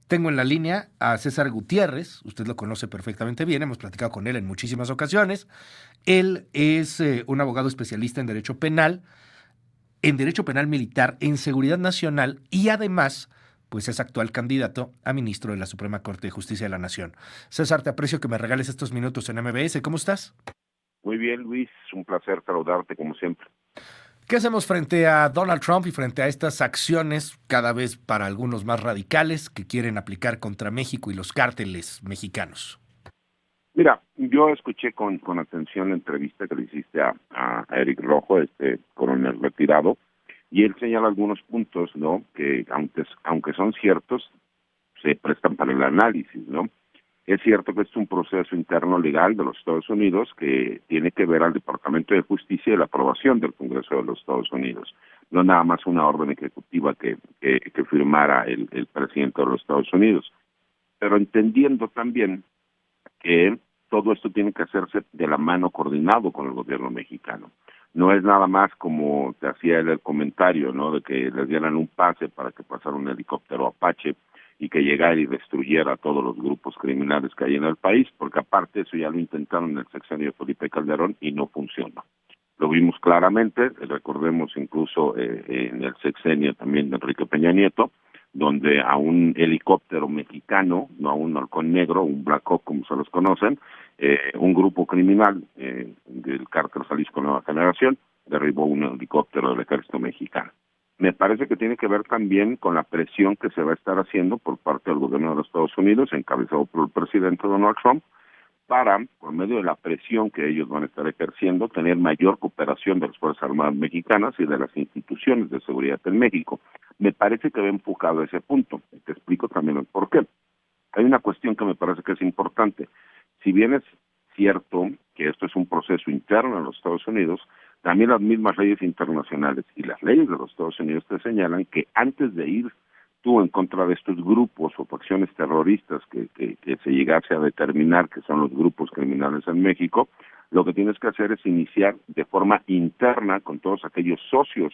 Tengo en la línea a César Gutiérrez, usted lo conoce perfectamente bien, hemos platicado con él en muchísimas ocasiones. Él es un abogado especialista en derecho penal militar, en seguridad nacional y además, pues es actual candidato a ministro de la Suprema Corte de Justicia de la Nación. César, te aprecio que me regales estos minutos en MBS. ¿Cómo estás? Muy bien, Luis, un placer saludarte como siempre. ¿Qué hacemos frente a Donald Trump y frente a estas acciones, cada vez para algunos más radicales, que quieren aplicar contra México y los cárteles mexicanos? Mira, yo escuché con atención la entrevista que le hiciste a Eric Rojo, este coronel retirado, y él señala algunos puntos, ¿no? Que aunque son ciertos, se prestan para el análisis, ¿no? Es cierto que es un proceso interno legal de los Estados Unidos que tiene que ver al Departamento de Justicia y la aprobación del Congreso de los Estados Unidos. No nada más una orden ejecutiva que firmara el presidente de los Estados Unidos. Pero entendiendo también que todo esto tiene que hacerse de la mano coordinado con el gobierno mexicano. No es nada más como te hacía él el comentario, ¿no? De que les dieran un pase para que pasara un helicóptero Apache y que llegara y destruyera a todos los grupos criminales que hay en el país, porque aparte eso ya lo intentaron en el sexenio de Felipe Calderón y no funcionó. Lo vimos claramente, recordemos incluso en el sexenio también de Enrique Peña Nieto, donde a un helicóptero mexicano, no a un halcón negro, un Black Hawk como se los conocen, un grupo criminal del cártel Jalisco Nueva Generación derribó un helicóptero del ejército mexicano. Me parece que tiene que ver también con la presión que se va a estar haciendo por parte del gobierno de los Estados Unidos, encabezado por el presidente Donald Trump, para, por medio de la presión que ellos van a estar ejerciendo, tener mayor cooperación de las Fuerzas Armadas mexicanas y de las instituciones de seguridad en México. Me parece que va enfocado a ese punto. Te explico también el por qué. Hay una cuestión que me parece que es importante. Si bien es cierto que esto es un proceso interno en los Estados Unidos, también las mismas leyes internacionales y las leyes de los Estados Unidos te señalan que antes de ir tú en contra de estos grupos o facciones terroristas que se llegase a determinar que son los grupos criminales en México, lo que tienes que hacer es iniciar de forma interna con todos aquellos socios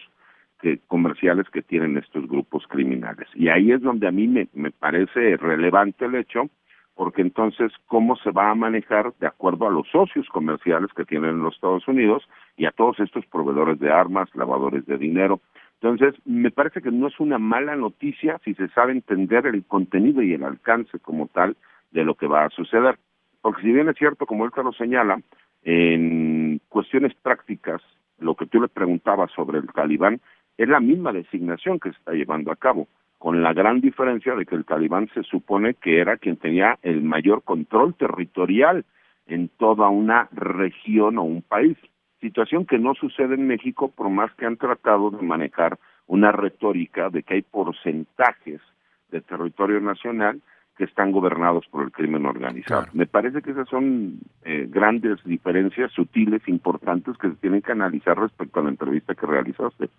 comerciales que tienen estos grupos criminales. Y ahí es donde a mí me parece relevante el hecho, porque entonces, ¿cómo se va a manejar de acuerdo a los socios comerciales que tienen en los Estados Unidos y a todos estos proveedores de armas, lavadores de dinero? Entonces, me parece que no es una mala noticia si se sabe entender el contenido y el alcance como tal de lo que va a suceder. Porque si bien es cierto, como él te lo señala, en cuestiones prácticas, lo que tú le preguntabas sobre el Talibán, es la misma designación que se está llevando a cabo, con la gran diferencia de que el Talibán se supone que era quien tenía el mayor control territorial en toda una región o un país. Situación que no sucede en México por más que han tratado de manejar una retórica de que hay porcentajes de territorio nacional que están gobernados por el crimen organizado. Claro. Me parece que esas son grandes diferencias sutiles, importantes, que se tienen que analizar respecto a la entrevista que realizaste.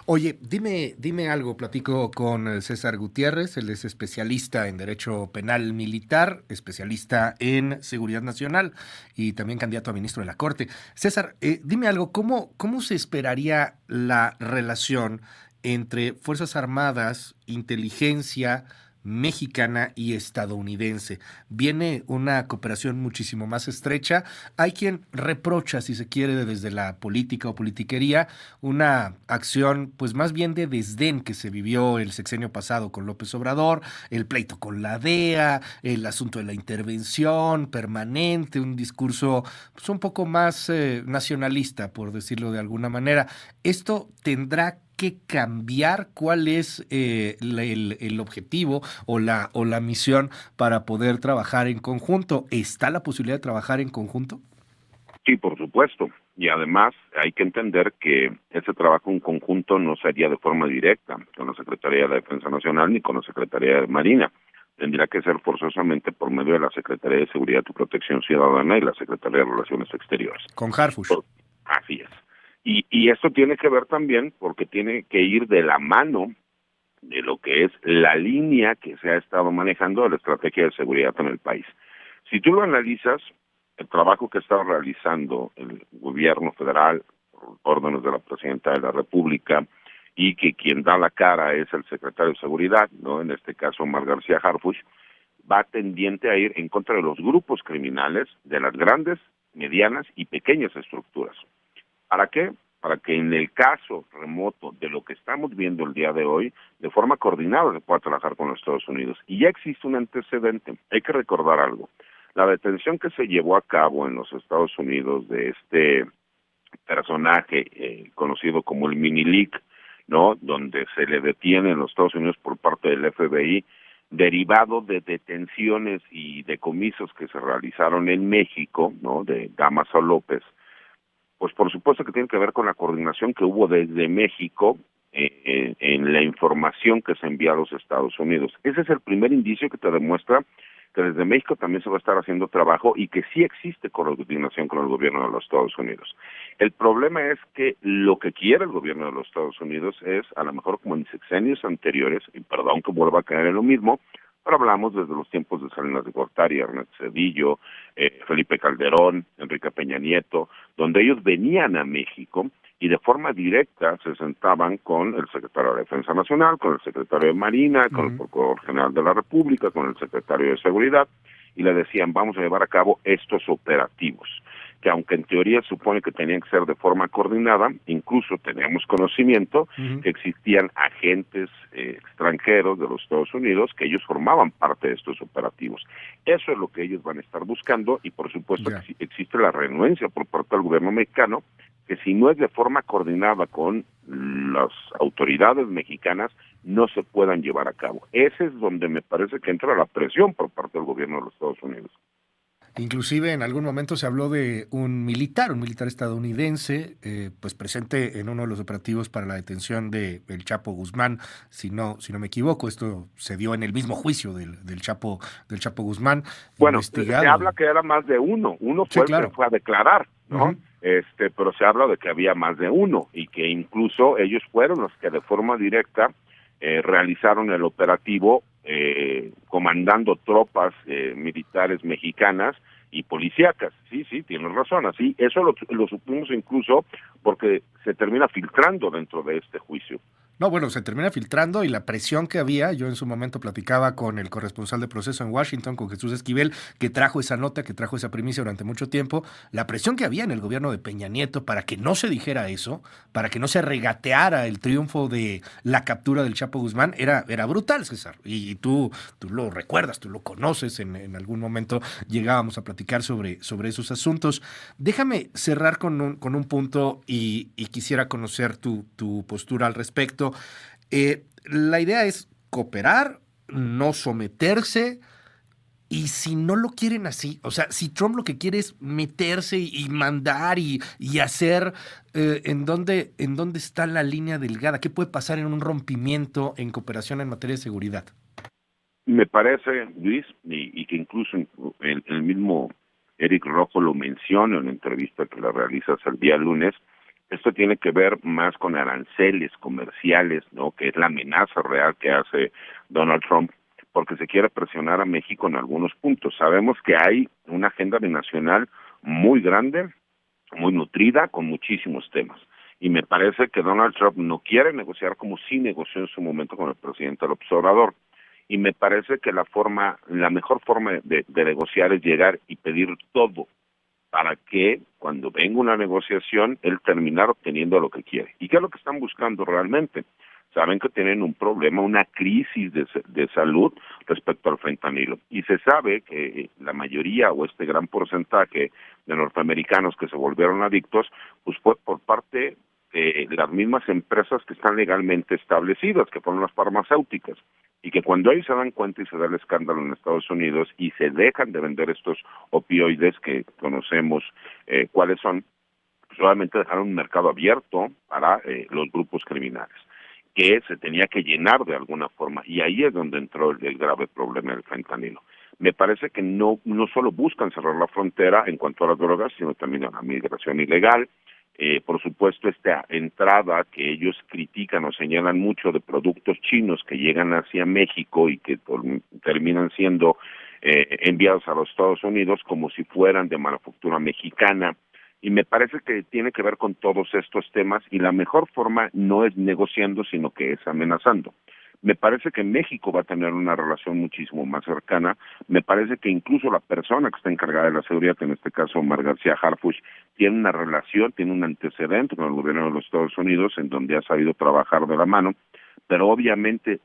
Oye, dime algo, platico con César Gutiérrez, él es especialista en Derecho Penal Militar, especialista en Seguridad Nacional y también candidato a ministro de la Corte. César, dime algo, ¿cómo se esperaría la relación entre Fuerzas Armadas, inteligencia mexicana y estadounidense? ¿Viene una cooperación muchísimo más estrecha? Hay quien reprocha, si se quiere, desde la política o politiquería, una acción pues más bien de desdén que se vivió el sexenio pasado con López Obrador, el pleito con la DEA, el asunto de la intervención permanente, un discurso pues un poco más nacionalista, por decirlo de alguna manera. ¿Esto tendrá que cambiar? ¿Cuál es el objetivo o la misión para poder trabajar en conjunto? ¿Está la posibilidad de trabajar en conjunto? Sí, por supuesto. Y además hay que entender que ese trabajo en conjunto no sería de forma directa con la Secretaría de la Defensa Nacional ni con la Secretaría de Marina. Tendría que ser forzosamente por medio de la Secretaría de Seguridad y Protección Ciudadana y la Secretaría de Relaciones Exteriores. Con Harfush. Así es. Y esto tiene que ver también porque tiene que ir de la mano de lo que es la línea que se ha estado manejando de la estrategia de seguridad en el país. Si tú lo analizas, el trabajo que está realizando el gobierno federal, por órdenes de la presidenta de la República, y que quien da la cara es el secretario de Seguridad, ¿no? En este caso, Omar García Harfuch, va tendiente a ir en contra de los grupos criminales de las grandes, medianas y pequeñas estructuras. ¿Para qué? Para que en el caso remoto de lo que estamos viendo el día de hoy, de forma coordinada se pueda trabajar con los Estados Unidos. Y ya existe un antecedente. Hay que recordar algo. La detención que se llevó a cabo en los Estados Unidos de este personaje conocido como el Mini-Leak, ¿no? Donde se le detiene en los Estados Unidos por parte del FBI, derivado de detenciones y decomisos que se realizaron en México, ¿no? De Damaso López, pues por supuesto que tiene que ver con la coordinación que hubo desde México en la información que se envía a los Estados Unidos. Ese es el primer indicio que te demuestra que desde México también se va a estar haciendo trabajo y que sí existe coordinación con el gobierno de los Estados Unidos. El problema es que lo que quiere el gobierno de los Estados Unidos es, a lo mejor como en sexenios anteriores, y perdón que vuelva a caer en lo mismo, pero hablamos desde los tiempos de Salinas de Gortari, Ernesto Zedillo, Felipe Calderón, Enrique Peña Nieto, donde ellos venían a México y de forma directa se sentaban con el secretario de Defensa Nacional, con el secretario de Marina, con el Procurador General de la República, con el secretario de Seguridad, y le decían, vamos a llevar a cabo estos operativos, que aunque en teoría supone que tenían que ser de forma coordinada, incluso teníamos conocimiento que existían agentes extranjeros de los Estados Unidos que ellos formaban parte de estos operativos. Eso es lo que ellos van a estar buscando y por supuesto que existe la renuencia por parte del gobierno mexicano que si no es de forma coordinada con las autoridades mexicanas, no se puedan llevar a cabo. Ese es donde me parece que entra la presión por parte del gobierno de los Estados Unidos. Inclusive en algún momento se habló de un militar estadounidense, pues presente en uno de los operativos para la detención de el Chapo Guzmán, si no me equivoco. Esto se dio en el mismo juicio del Chapo Guzmán. Bueno, se habla que era más de uno fue el que fue a declarar, ¿no? Pero se habla de que había más de uno y que incluso ellos fueron los que de forma directa realizaron el operativo comandando tropas militares mexicanas y policíacas. Sí, tienes razón, así eso lo supimos incluso porque se termina filtrando dentro de este juicio. No, bueno, se termina filtrando y la presión que había, yo en su momento platicaba con el corresponsal de Proceso en Washington, con Jesús Esquivel, que trajo esa nota, que trajo esa primicia durante mucho tiempo, la presión que había en el gobierno de Peña Nieto para que no se dijera eso, para que no se regateara el triunfo de la captura del Chapo Guzmán, era brutal, César. Y tú lo recuerdas, tú lo conoces, en algún momento llegábamos a platicar sobre esos asuntos. Déjame cerrar con un punto y quisiera conocer tu postura al respecto. La idea es cooperar, no someterse, y si no lo quieren así, o sea, si Trump lo que quiere es meterse y mandar y hacer, ¿en dónde está la línea delgada? ¿Qué puede pasar en un rompimiento en cooperación en materia de seguridad? Me parece, Luis, y que incluso el mismo Eric Rojo lo menciona en la entrevista que le realizas el día lunes. Esto tiene que ver más con aranceles comerciales, ¿no? Que es la amenaza real que hace Donald Trump, porque se quiere presionar a México en algunos puntos. Sabemos que hay una agenda binacional muy grande, muy nutrida, con muchísimos temas. Y me parece que Donald Trump no quiere negociar como sí negoció en su momento con el presidente López Obrador. Y me parece que la mejor forma de negociar es llegar y pedir todo, para que cuando venga una negociación, él terminar obteniendo lo que quiere. ¿Y qué es lo que están buscando realmente? Saben que tienen un problema, una crisis de salud respecto al fentanilo. Y se sabe que la mayoría o este gran porcentaje de norteamericanos que se volvieron adictos, pues fue por parte de las mismas empresas que están legalmente establecidas, que fueron las farmacéuticas. Y que cuando ellos se dan cuenta y se da el escándalo en Estados Unidos y se dejan de vender estos opioides que conocemos cuáles son, solamente dejaron un mercado abierto para los grupos criminales, que se tenía que llenar de alguna forma, y ahí es donde entró el grave problema del fentanilo. Me parece que no solo buscan cerrar la frontera en cuanto a las drogas, sino también a la migración ilegal. Por supuesto, esta entrada que ellos critican o señalan mucho de productos chinos que llegan hacia México y que terminan siendo enviados a los Estados Unidos como si fueran de manufactura mexicana, Y me parece que tiene que ver con todos estos temas y la mejor forma no es negociando, sino que es amenazando. Me parece que México va a tener una relación muchísimo más cercana. Me parece que incluso la persona que está encargada de la seguridad, en este caso Omar García Harfuch, tiene una relación, tiene un antecedente con el gobierno de los Estados Unidos en donde ha sabido trabajar de la mano, pero obviamente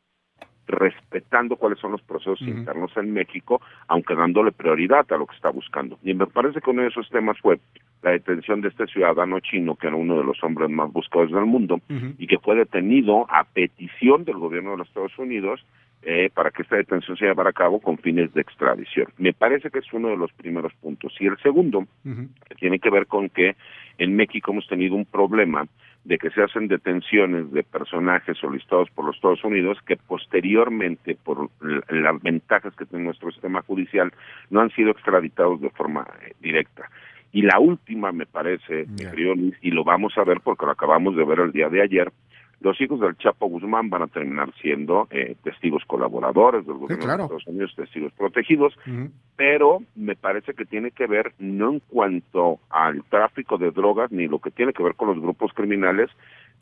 respetando cuáles son los procesos internos en México, aunque dándole prioridad a lo que está buscando. Y me parece que uno de esos temas fue la detención de este ciudadano chino, que era uno de los hombres más buscados del mundo, y que fue detenido a petición del gobierno de los Estados Unidos para que esta detención se llevara a cabo con fines de extradición. Me parece que es uno de los primeros puntos. Y el segundo, que tiene que ver con que en México hemos tenido un problema de que se hacen detenciones de personajes solicitados por los Estados Unidos que posteriormente, por las ventajas que tiene nuestro sistema judicial, no han sido extraditados de forma directa. Y la última, me parece, mi querido Luis, y lo vamos a ver porque lo acabamos de ver el día de ayer, los hijos del Chapo Guzmán van a terminar siendo testigos colaboradores del gobierno de Estados Unidos, testigos protegidos, pero me parece que tiene que ver no en cuanto al tráfico de drogas ni lo que tiene que ver con los grupos criminales,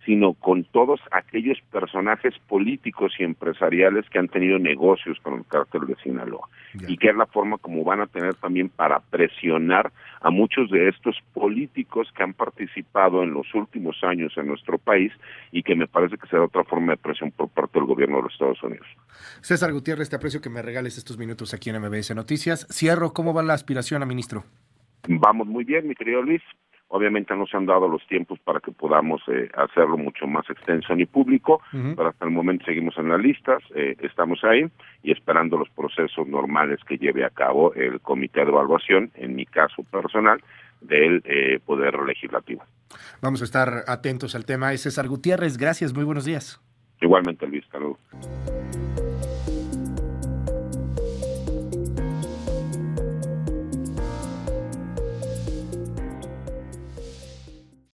sino con todos aquellos personajes políticos y empresariales que han tenido negocios con el cártel de Sinaloa, y que es la forma como van a tener también para presionar a muchos de estos políticos que han participado en los últimos años en nuestro país y que me parece que será otra forma de presión por parte del gobierno de los Estados Unidos. César Gutiérrez, te aprecio que me regales estos minutos aquí en MBS Noticias. Cierro, ¿cómo va la aspiración a ministro? Vamos muy bien, mi querido Luis. Obviamente no se han dado los tiempos para que podamos hacerlo mucho más extenso ni público, pero hasta el momento seguimos en las listas, estamos ahí y esperando los procesos normales que lleve a cabo el comité de evaluación, en mi caso personal, del Poder Legislativo. Vamos a estar atentos al tema. César Gutiérrez, gracias, muy buenos días. Igualmente, Luis, saludos.